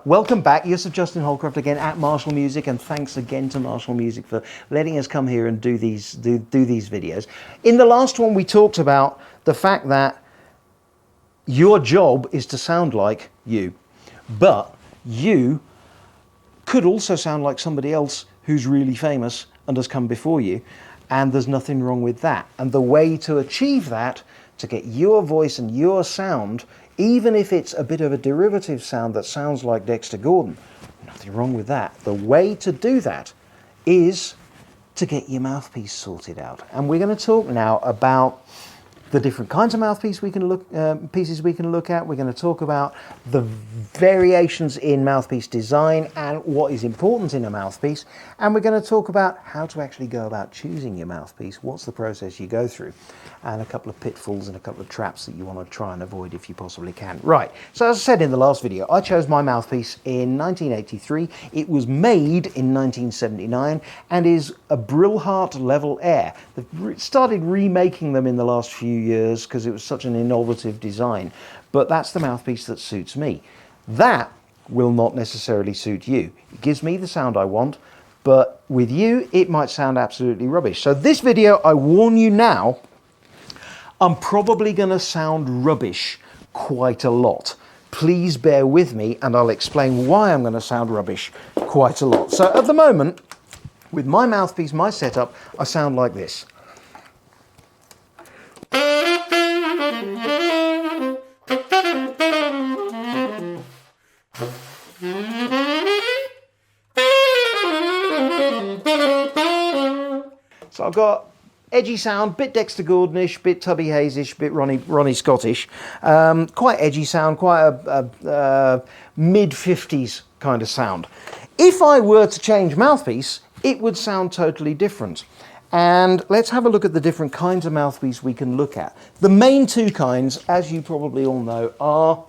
Welcome back. Yes, Justin Holcroft again at Marshall Music, and thanks again to Marshall Music for letting us come here and do these videos. In the last one, we talked about the fact that your job is to sound like you, but you could also sound like somebody else who's really famous and has come before you, and there's nothing wrong with that. And the way to achieve that, to get your voice and your sound, even if it's a bit of a derivative sound that sounds like Dexter Gordon, nothing wrong with that. The way to do that is to get your mouthpiece sorted out. And we're going to talk now about the different kinds of mouthpiece pieces we can look at. We're going to talk about the variations in mouthpiece design and what is important in a mouthpiece. And we're going to talk about how to actually go about choosing your mouthpiece. What's the process you go through? And a couple of pitfalls and a couple of traps that you want to try and avoid if you possibly can. Right, so as I said in the last video, I chose my mouthpiece in 1983. It was made in 1979 and is a Brillhart Level Air. They've started remaking them in the last few years because it was such an innovative design, but that's the mouthpiece that suits me. That will not necessarily suit you. It gives me the sound I want, but with you it might sound absolutely rubbish. So this video, I warn you now, I'm probably going to sound rubbish quite a lot. Please bear with me and I'll explain why I'm going to sound rubbish quite a lot. So at the moment, with my mouthpiece, my setup, I sound like this. So I've got edgy sound, bit Dexter Gordonish, bit Tubby Hayesish, bit Ronnie Scottish, quite edgy sound, quite a mid-50s kind of sound. If I were to change mouthpiece, it would sound totally different. And let's have a look at the different kinds of mouthpiece we can look at. The main two kinds, as you probably all know, are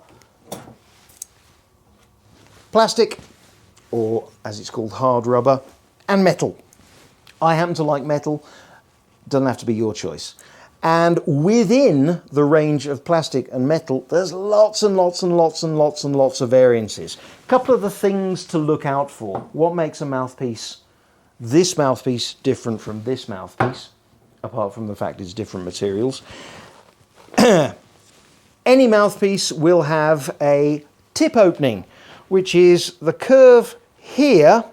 plastic, or as it's called, hard rubber, and metal. I happen to like metal. Doesn't have to be your choice. And within the range of plastic and metal, there's lots and lots and lots and lots and lots of variances. A couple of the things to look out for. What makes a mouthpiece, this mouthpiece, different from this mouthpiece, apart from the fact it's different materials. Any mouthpiece will have a tip opening, which is the curve here,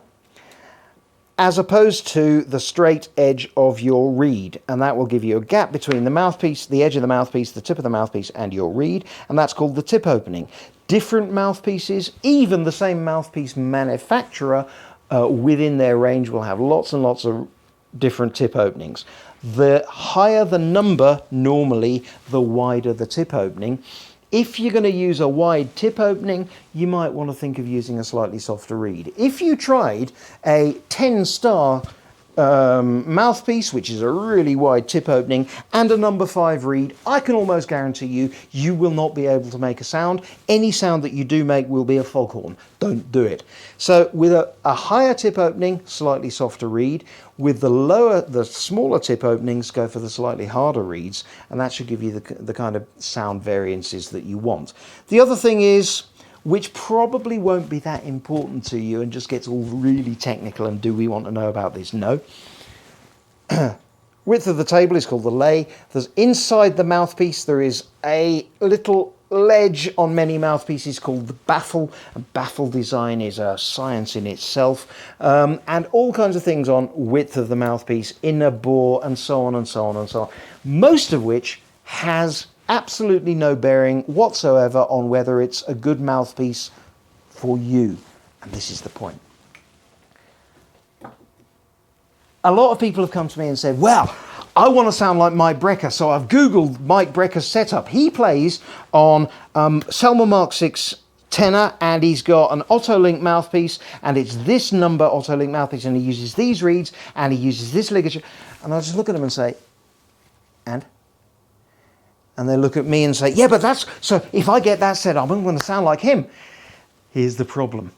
as opposed to the straight edge of your reed. And that will give you a gap between the mouthpiece, the edge of the mouthpiece, the tip of the mouthpiece, and your reed, and that's called the tip opening. Different mouthpieces, even the same mouthpiece manufacturer, within their range will have lots and lots of different tip openings. The higher the number, normally, the wider the tip opening. If you're going to use a wide tip opening, you might want to think of using a slightly softer reed. If you tried a 10-star mouthpiece, which is a really wide tip opening, and a number 5 reed, I can almost guarantee you, you will not be able to make a sound. Any sound that you do make will be a foghorn. Don't do it. So with a higher tip opening, slightly softer reed. With the smaller tip openings, go for the slightly harder reeds, and that should give you the kind of sound variances that you want. The other thing is, which probably won't be that important to you and just gets all really technical and do we want to know about this? No. Width of the table is called the lay. There's inside the mouthpiece, there is a little ledge on many mouthpieces called the baffle. A baffle design is a science in itself. And all kinds of things on width of the mouthpiece, inner bore, and so on and so on and so on. Most of which has absolutely no bearing whatsoever on whether it's a good mouthpiece for you. And this is the point. A lot of people have come to me and said, well, I want to sound like Mike Brecker, so I've Googled Mike Brecker's setup. He plays on Selmer Mark 6 tenor, and he's got an Otto-Link mouthpiece, and it's this number Otto-Link mouthpiece, and he uses these reeds, and he uses this ligature. And I just look at them and say, and they look at me and say, yeah, but that's, so if I get that set up, I'm going to sound like him. Here's the problem.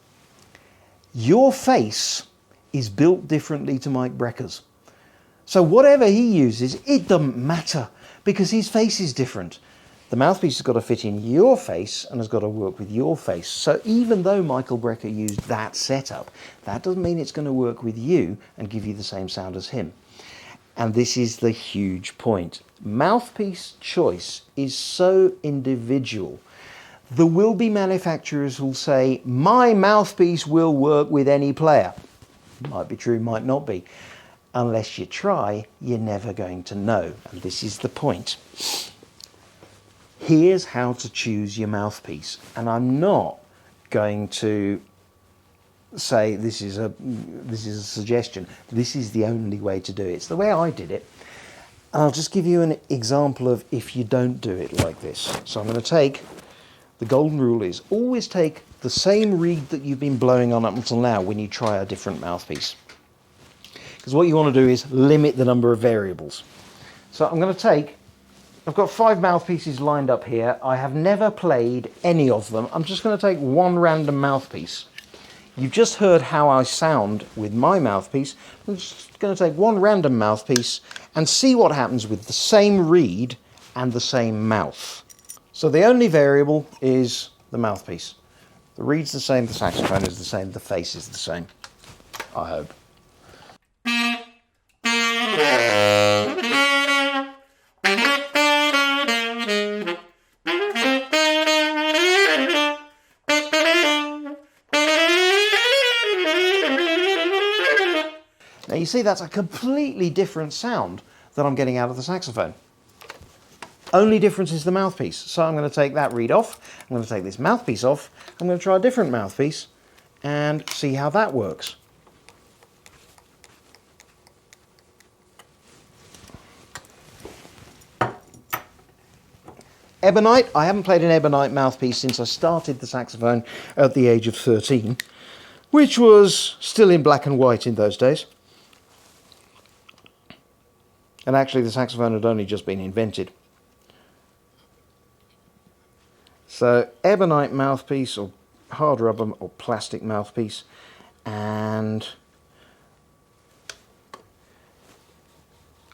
Your face is built differently to Mike Brecker's. So whatever he uses, it doesn't matter because his face is different. The mouthpiece has got to fit in your face and has got to work with your face. So even though Michael Brecker used that setup, that doesn't mean it's going to work with you and give you the same sound as him. And this is the huge point. Mouthpiece choice is so individual. There will be manufacturers who'll say, my mouthpiece will work with any player. Might be true, might not be. Unless you try, you're never going to know. And this is the point. Here's how to choose your mouthpiece. And I'm not going to say this is a suggestion. This is the only way to do it. It's the way I did it. And I'll just give you an example of if you don't do it like this. So I'm going to take, the golden rule is always take the same reed that you've been blowing on up until now when you try a different mouthpiece. Because what you want to do is limit the number of variables. So I'm going to take, I've got 5 mouthpieces lined up here. I have never played any of them. I'm just going to take one random mouthpiece. You've just heard how I sound with my mouthpiece. I'm just going to take one random mouthpiece and see what happens with the same reed and the same mouth. So the only variable is the mouthpiece. The reed's the same, the saxophone is the same, the face is the same. I hope. Now you see that's a completely different sound that I'm getting out of the saxophone. Only difference is the mouthpiece. So I'm going to take that reed off, I'm going to take this mouthpiece off, I'm going to try a different mouthpiece and see how that works. Ebonite, I haven't played an ebonite mouthpiece since I started the saxophone at the age of 13, which was still in black and white in those days. And actually the saxophone had only just been invented. So ebonite mouthpiece or hard rubber or plastic mouthpiece, and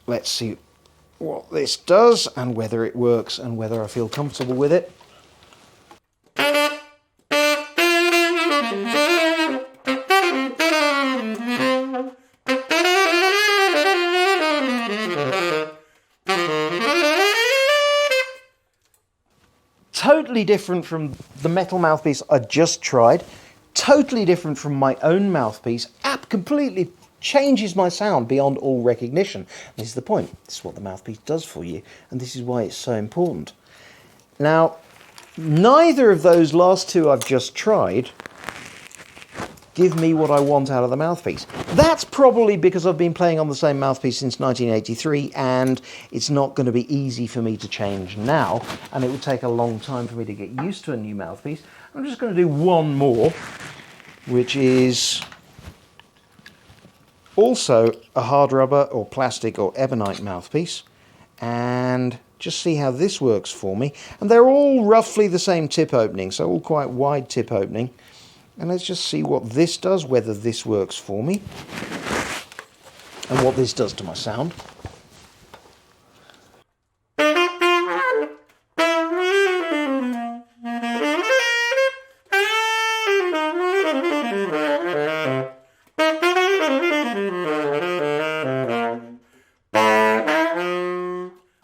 let's see what this does and whether it works and whether I feel comfortable with it. Totally different from the metal mouthpiece I just tried, totally different from my own mouthpiece, completely changes my sound beyond all recognition. This is the point. This is what the mouthpiece does for you, and this is why it's so important. Now, neither of those last two I've just tried give me what I want out of the mouthpiece. That's probably because I've been playing on the same mouthpiece since 1983, and it's not going to be easy for me to change now, and it would take a long time for me to get used to a new mouthpiece. I'm just going to do one more, which is also a hard rubber or plastic or ebonite mouthpiece, and just see how this works for me. And they're all roughly the same tip opening, so all quite wide tip opening. And let's just see what this does, whether this works for me, and what this does to my sound.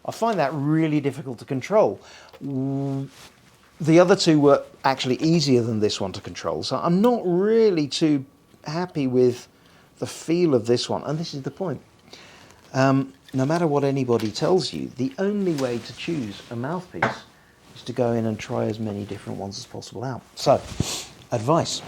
I find that really difficult to control. The other two were actually easier than this one to control, so I'm not really too happy with the feel of this one, and this is the point. No matter what anybody tells you, the only way to choose a mouthpiece is to go in and try as many different ones as possible out. So, advice.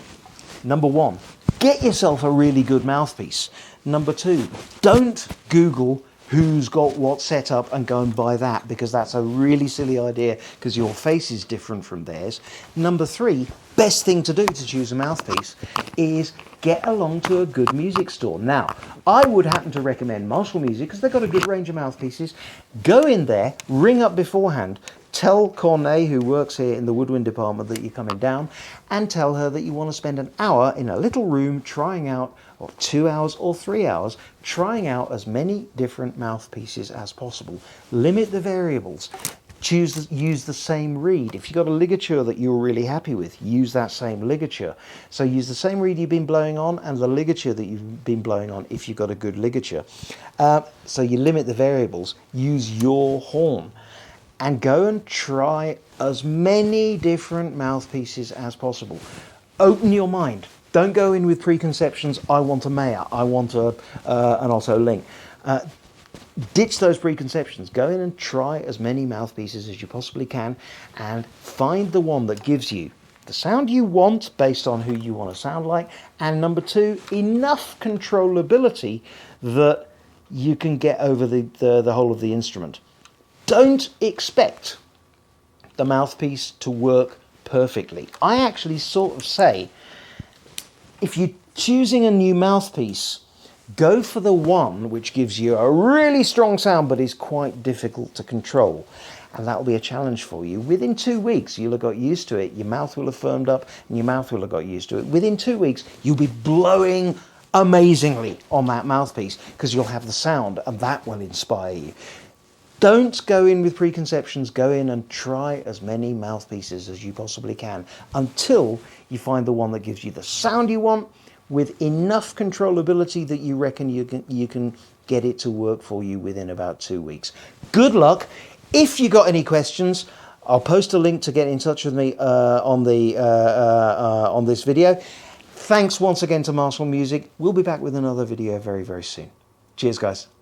Number 1, get yourself a really good mouthpiece. Number 2, don't Google who's got what set up and go and buy that, because that's a really silly idea because your face is different from theirs. Number 3, best thing to do to choose a mouthpiece is get along to a good music store. Now, I would happen to recommend Marshall Music because they've got a good range of mouthpieces. Go in there, ring up beforehand, tell Cornet, who works here in the woodwind department, that you're coming down, and tell her that you want to spend an hour in a little room trying out, or 2 hours or 3 hours, trying out as many different mouthpieces as possible. Limit the variables. Use the same reed. If you've got a ligature that you're really happy with, use that same ligature. So use the same reed you've been blowing on and the ligature that you've been blowing on if you've got a good ligature. So you limit the variables. Use your horn and go and try as many different mouthpieces as possible. Open your mind. Don't go in with preconceptions. I want a Mayer. I want an Otto Link. Ditch those preconceptions. Go in and try as many mouthpieces as you possibly can and find the one that gives you the sound you want based on who you want to sound like, and number two, enough controllability that you can get over the whole of the instrument. Don't expect the mouthpiece to work perfectly. I actually sort of say, if you're choosing a new mouthpiece, go for the one which gives you a really strong sound but is quite difficult to control. And that will be a challenge for you. Within 2 weeks, you'll have got used to it. Your mouth will have firmed up and your mouth will have got used to it. Within 2 weeks, you'll be blowing amazingly on that mouthpiece because you'll have the sound and that will inspire you. Don't go in with preconceptions. Go in and try as many mouthpieces as you possibly can until you find the one that gives you the sound you want, with enough controllability that you reckon you can get it to work for you within about 2 weeks. Good luck. If you got any questions, I'll post a link to get in touch with me on this video. Thanks once again to Marshall Music. We'll be back with another video very, very soon. Cheers, guys.